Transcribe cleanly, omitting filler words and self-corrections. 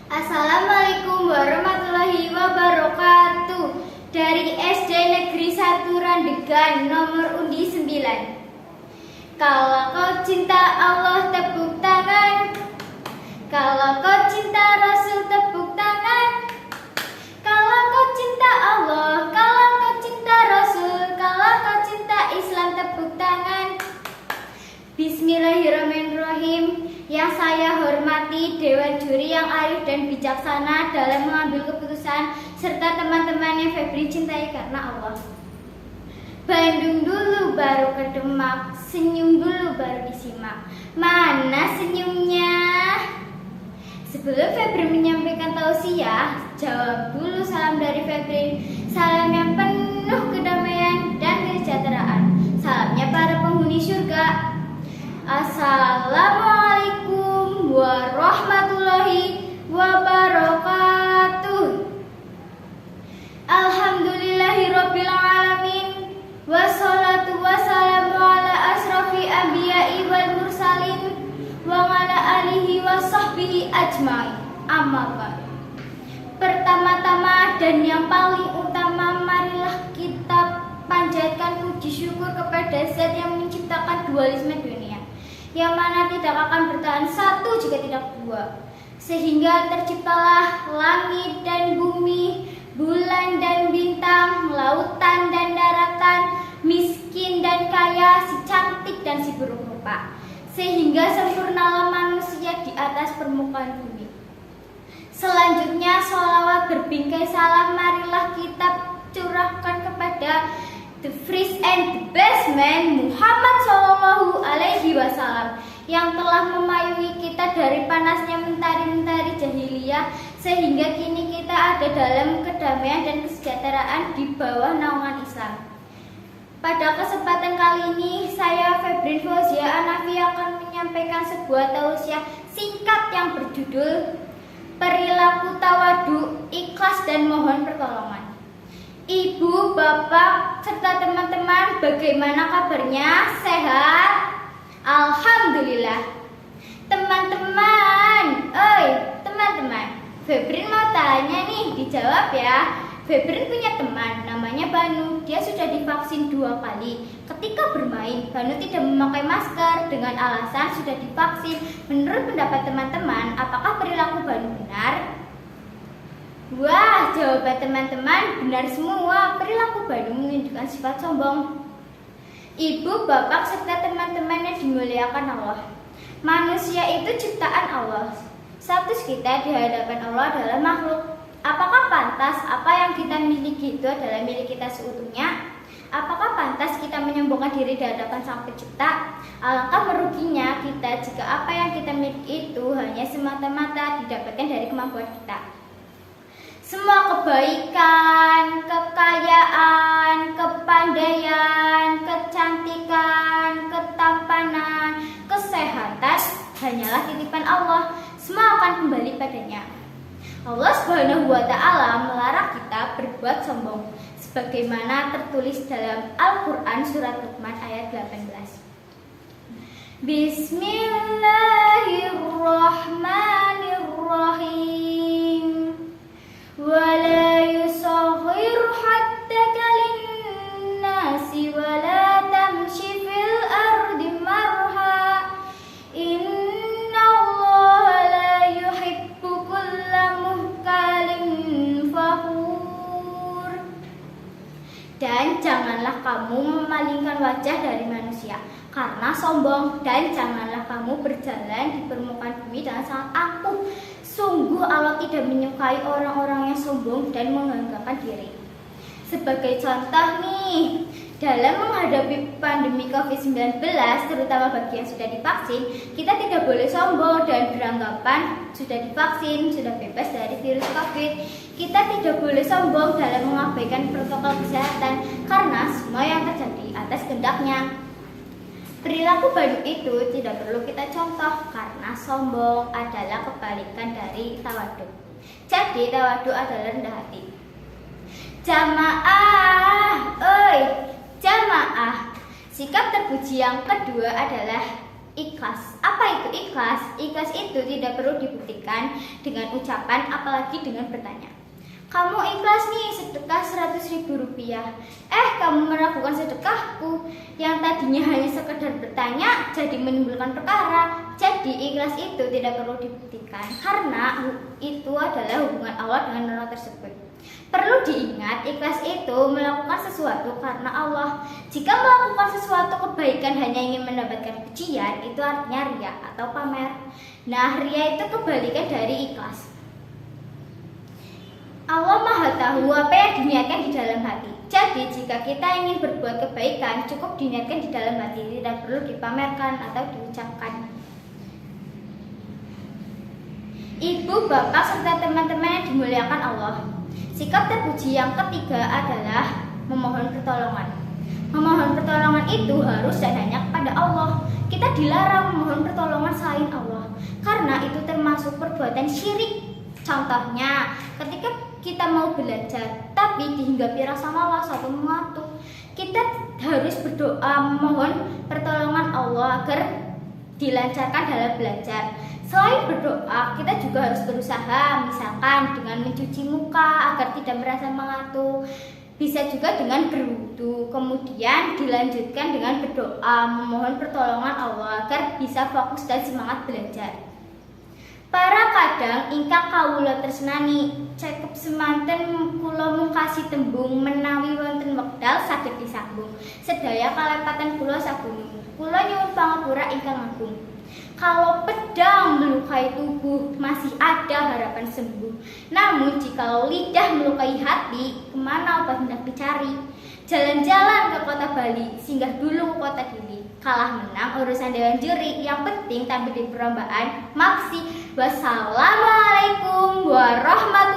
Assalamualaikum warahmatullahi wabarakatuh. Dari SD Negeri 1 Randegan, nomor undi 9. Kalau kau cinta Allah, tepuk tangan. Kalau kau cinta Rasul, tepuk tangan. Kalau kau cinta Allah, kalau kau cinta Rasul, kalau kau cinta Islam, tepuk tangan. Bismillahirrahmanirrahim. Yang saya hormati Dewan Juri yang arif dan bijaksana dalam mengambil keputusan, serta teman-teman yang Febri cintai karena Allah. Bandung dulu baru ke Demak, senyum dulu baru disimak. Mana senyumnya? Sebelum Febri menyampaikan tausiah, jawab dulu salam dari Febri. Salam yang penuh kedamaian dan kesejahteraan. Salamnya para penghuni surga. Assalamualaikum warahmatullahi wabarakatuh. Alhamdulillahirabbil alamin. Wassalatu wassalamu ala asrafi anbiya'i wal mursalin wa ala alihi wa sahbihi ajmain. Amma ba'd. Pertama-tama dan yang paling utama, marilah kita panjatkan puji syukur kepada Zat yang menciptakan dualisme dunia, yang mana tidak akan bertahan satu jika tidak dua, sehingga terciptalah langit dan bumi, bulan dan bintang, lautan dan daratan, miskin dan kaya, si cantik dan si buruk rupa, sehingga sempurnalah manusia di atas permukaan bumi. Selanjutnya, sholawat berbingkai salam marilah kita curahkan kepada the first and the best man, Muhammad Sallallahu Alaihi Wasallam, yang telah memayungi kita dari panasnya mentari-mentari jahiliyah, sehingga kini kita ada dalam kedamaian dan kesejahteraan di bawah naungan Islam. Pada kesempatan kali ini, saya Febrin Fauzia Anafi akan menyampaikan sebuah tausiah singkat yang berjudul Perilaku Tawadu, Ikhlas dan Mohon Pertolongan. Ibu, bapak, serta teman-teman, bagaimana kabarnya? Sehat? Alhamdulillah. Teman-teman, Febrin mau tanya nih, dijawab ya. Febrin punya teman, namanya Banu. Dia sudah divaksin 2 kali. Ketika bermain, Banu tidak memakai masker dengan alasan sudah divaksin. Menurut pendapat teman-teman, apakah perilaku Banu benar? Wah, jawaban teman-teman benar semua. Perilaku Banu menunjukkan sifat sombong. Ibu, bapak, serta teman-teman yang dimuliakan Allah, manusia itu ciptaan Allah. Status kita di hadapan Allah adalah makhluk. Apakah pantas apa yang kita miliki itu adalah milik kita seutuhnya? Apakah pantas kita menyombongkan diri di hadapan Sang Pencipta? Alangkah meruginya kita jika apa yang kita miliki itu hanya semata-mata didapatkan dari kemampuan kita. Semua kebaikan, kekayaan, kepandaian, kecantikan, ketampanan, kesehatan hanyalah titipan Allah. Semua akan kembali padanya. Allah Subhanahu wa Ta'ala melarang kita berbuat sombong, sebagaimana tertulis dalam Al-Quran surat Luqman ayat 18. Bismillahirrahmanirrahim. Wala yusaghir hatta linnasi wala tamshi fil ardi marha. Inna Allah la yuhibbu kulla muhkalin fakhur. Dan janganlah kamu memalingkan wajah dari manusia karena sombong, dan janganlah kamu berjalan di permukaan bumi dengan sangat angkuh. Sungguh Allah tidak menyukai orang-orang yang sombong dan menganggapkan diri. Sebagai contoh nih, dalam menghadapi pandemi COVID-19, terutama bagi yang sudah divaksin, kita tidak boleh sombong dan beranggapan sudah divaksin, sudah bebas dari virus COVID. Kita tidak boleh sombong dalam mengabaikan protokol kesehatan, karena semua yang terjadi atas kehendaknya. Perilaku Banu itu tidak perlu kita contoh, karena sombong adalah kebalikan dari tawadu. Jadi tawadu adalah rendah hati. Jamaah, Jamaah. Sikap terpuji yang kedua adalah ikhlas. Apa itu ikhlas? Ikhlas itu tidak perlu dibuktikan dengan ucapan, apalagi dengan bertanya. Kamu ikhlas nih sedekah 100.000 rupiah. Kamu meragukan sedekahku. Yang tadinya hanya sekedar bertanya jadi menimbulkan perkara. Jadi ikhlas itu tidak perlu dibuktikan karena itu adalah hubungan Allah dengan orang tersebut. Perlu diingat, ikhlas itu melakukan sesuatu karena Allah. Jika melakukan sesuatu kebaikan hanya ingin mendapatkan pujian, itu artinya riya atau pamer. Nah, riya itu kebalikan dari ikhlas. Allah Maha tahu apa yang diniatkan di dalam hati. Jadi jika kita ingin berbuat kebaikan, cukup diniatkan di dalam hati, tidak perlu dipamerkan atau diucapkan. Ibu, bapak, serta teman-teman yang dimuliakan Allah, sikap terpuji yang ketiga adalah memohon pertolongan. Memohon pertolongan itu harus dan hanya kepada Allah. Kita dilarang memohon pertolongan selain Allah, karena itu termasuk perbuatan syirik. Contohnya, ketika kita mau belajar tapi dihinggapi rasa malas atau mengantuk, kita harus berdoa memohon pertolongan Allah agar dilancarkan dalam belajar. Selain berdoa, kita juga harus berusaha, misalkan dengan mencuci muka agar tidak merasa mengantuk. Bisa juga dengan berwudu, kemudian dilanjutkan dengan berdoa memohon pertolongan Allah agar bisa fokus dan semangat belajar. Para kadang ingkang kawula tresnani cekep semanten kula mungkasi tembung menawi wonten wekdal saged disambung sedaya kalepatan kula sagunung. Kula nyuwun pangapura ingkang agung. Kalau pedang melukai tubuh masih ada harapan sembuh. Namun jika lidah melukai hati, kemana obat hendak dicari? Jalan-jalan ke kota Bali, singgah dulu ke kota Dili. Kalah menang urusan dewan juri, yang penting tampil di perlombaan. Maksi. Wassalamualaikum warahmatullahi wabarakatuh.